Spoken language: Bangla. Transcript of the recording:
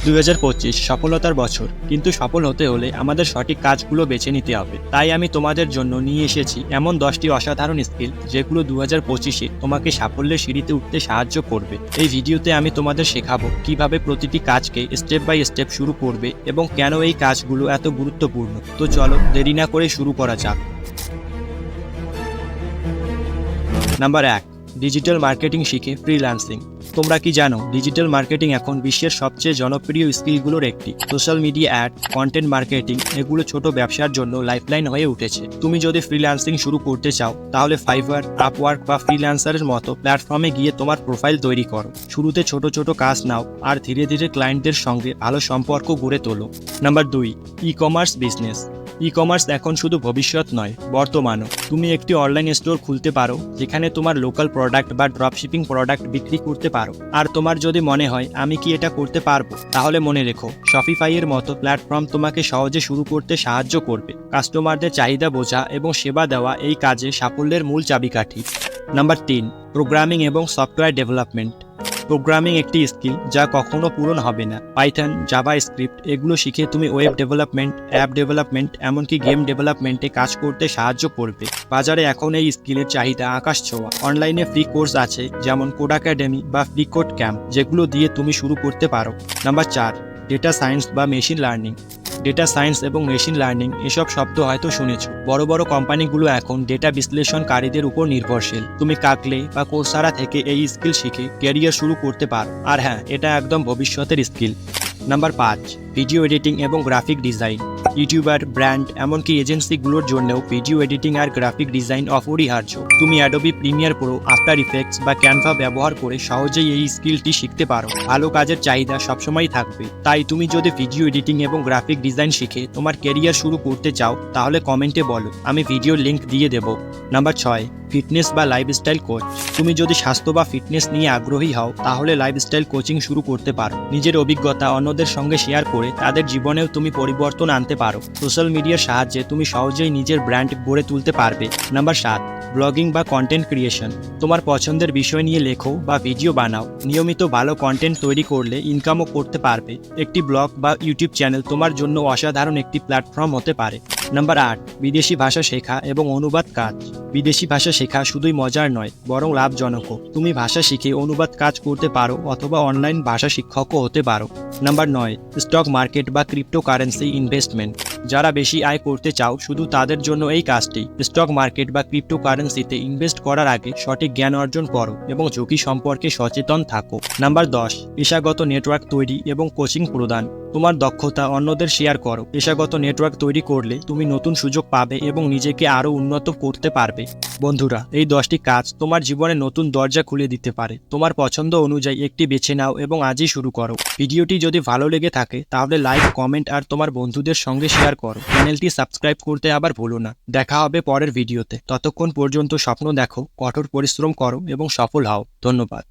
2025 সফলতার বছর, কিন্তু সফল হতে হলে আমাদের সঠিক কাজগুলো বেছে নিতে হবে। তাই আমি তোমাদের জন্য নিয়ে এসেছি এমন 10টি অসাধারণ স্কিল যেগুলো 2025-এ তোমাকে সাফল্যের সিঁড়িতে উঠতে সাহায্য করবে। এই ভিডিওতে আমি তোমাদের শেখাবো কিভাবে প্রতিটি কাজকে স্টেপ বাই স্টেপ শুরু করবে এবং কেন এই কাজগুলো এত গুরুত্বপূর্ণ। তো চলো দেরি না করে শুরু করা যাক। নাম্বার 1, ডিজিটাল মার্কেটিং শিখে ফ্রিল্যান্সিং। তোমরা কি জানো ডিজিটাল মার্কেটিং এখন বিশ্বের সবচেয়ে জনপ্রিয় স্কিলগুলোর একটি। Social media ad, content marketing এগুলো ছোট ব্যবসার জন্য লাইফলাইন হয়ে উঠেছে। তুমি যদি ফ্রিল্যান্সিং শুরু করতে চাও তাহলে ফাইবার, আপওয়ার্ক বা ফ্রিল্যান্সারের মতো প্ল্যাটফর্মে গিয়ে তোমার প্রোফাইল তৈরি করো। শুরুতে ছোট ছোট কাজ নাও আর ধীরে ধীরে ক্লায়েন্টদের সঙ্গে ভালো সম্পর্ক গড়ে তোলো। Number 2, e commerce business. E commerce এখন শুধু ভবিষ্যৎ নয়, বর্তমানও। তুমি একটি অনলাইন স্টোর খুলতে পারো যেখানে তোমার লোকাল প্রোডাক্ট বা ড্রপশিপিং প্রোডাক্ট বিক্রি করতে পারো। আর তোমার যদি মনে হয় আমি কি এটা করতে পারবো, তাহলে মনে রেখো শপিফাইয়ের মতো প্ল্যাটফর্ম তোমাকে সহজে শুরু করতে সাহায্য করবে। কাস্টমারদের চাহিদা বোঝা এবং সেবা দেওয়া এই কাজে সাফল্যের মূল চাবিকাঠি। নাম্বার 3, প্রোগ্রামিং এবং সফটওয়্যার ডেভেলপমেন্ট। প্রোগ্রামিং একটি স্কিল যা কখনো পূরণ হবে না। পাইথন, জাভা স্ক্রিপ্ট এগুলো শিখে তুমি ওয়েব ডেভেলপমেন্ট, অ্যাপ ডেভেলপমেন্ট এমনকি গেম ডেভেলপমেন্টে কাজ করতে সাহায্য করবে। বাজারে এখন এই স্কিলের চাহিদা আকাশ ছোঁয়া। অনলাইনে ফ্রি কোর্স আছে যেমন কোড একাডেমি বা ফ্রি কোড ক্যাম্প, যেগুলো দিয়ে তুমি শুরু করতে পারো। নাম্বার 4, ডেটা সায়েন্স বা মেশিন লার্নিং। ডেটা সায়েন্স এবং মেশিন লার্নিং এসব শব্দ হয়তো শুনেছো। বড় বড় কোম্পানিগুলো এখন ডেটা বিশ্লেষণকারীদের উপর নির্ভরশীল। তুমি কাকলে বা কোর্সারা থেকে এই স্কিল শিখে ক্যারিয়ার শুরু করতে পারো। আর হ্যাঁ, এটা একদম ভবিষ্যতের স্কিল। নাম্বার 5, ভিডিও এডিটিং এবং গ্রাফিক ডিজাইন। ইউটিউবার, ব্র্যান্ড এমনকি এজেন্সিগুলোর জন্যও ভিডিও এডিটিং আর গ্রাফিক ডিজাইন অপরিহার্য। তুমি Adobe Premiere Pro, after effects বা ক্যানভা ব্যবহার করে সহজেই এই স্কিলটি শিখতে পারো। ভালো কাজের চাহিদা সবসময় থাকবে। তাই তুমি যদি ভিডিও এডিটিং এবং গ্রাফিক ডিজাইন শিখে তোমার ক্যারিয়ার শুরু করতে চাও তাহলে কমেন্টে বলো, আমি ভিডিওর লিঙ্ক দিয়ে দেব। নাম্বার 6, ফিটনেস বা লাইফস্টাইল কোচ। তুমি যদি স্বাস্থ্য বা ফিটনেস নিয়ে আগ্রহী হও তাহলে লাইফস্টাইল কোচিং শুরু করতে পারো। নিজের অভিজ্ঞতা অন্যদের সঙ্গে শেয়ার করে তাদের জীবনেও তুমি পরিবর্তন আনতে পারো। সোশ্যাল মিডিয়ার সাহায্যে তুমি সহজেই নিজের ব্র্যান্ড গড়ে তুলতে পারবে। নাম্বার 7, ব্লগিং বা কন্টেন্ট ক্রিয়েশন। তোমার পছন্দের বিষয় নিয়ে লেখো বা ভিডিও বানাও। নিয়মিত ভালো কন্টেন্ট তৈরি করলে ইনকামও করতে পারবে। একটি ব্লগ বা ইউটিউব চ্যানেল তোমার জন্য অসাধারণ একটি প্ল্যাটফর্ম হতে পারে। নাম্বার 8, বিদেশি ভাষা শেখা এবং অনুবাদ কাজ। বিদেশি ভাষা শেখা শুধুই মজার নয়, বরং লাভজনকও। তুমি ভাষা শিখে অনুবাদ কাজ করতে পারো অথবা অনলাইন ভাষা শিক্ষকও হতে পারো। নাম্বার 9, স্টক মার্কেট বা ক্রিপ্টোকারেন্সি ইনভেস্টমেন্ট। যারা বেশি আয় করতে চাও শুধু তাদের জন্য এই কাজটি। স্টক মার্কেট বা ক্রিপ্টোকারেন্সিতে ইনভেস্ট করার আগে সঠিক জ্ঞান অর্জন করো এবং ঝুঁকি সম্পর্কে সচেতন থাকো। নাম্বার 10, পেশাগত নেটওয়ার্ক তৈরি এবং কোচিং প্রদান। তোমার দক্ষতা অন্যদের শেয়ার করো। পেশাগত নেটওয়ার্ক তৈরি করলে তুমি নতুন সুযোগ পাবে এবং নিজেকে আরও উন্নত করতে পারবে। বন্ধুরা, এই 10টি কাজ তোমার জীবনে নতুন দরজা খুলে দিতে পারে। তোমার পছন্দ অনুযায়ী একটি বেছে নাও এবং আজই শুরু করো। ভিডিওটি যদি ভালো লেগে থাকে তাহলে লাইক, কমেন্ট আর তোমার বন্ধুদের সঙ্গে শেয়ার করো। চ্যানেলটি সাবস্ক্রাইব করতে আবার ভুলো না। দেখা হবে পরের ভিডিওতে। ততক্ষণ পর্যন্ত স্বপ্ন দেখো, কঠোর পরিশ্রম করো এবং সফল হও। ধন্যবাদ।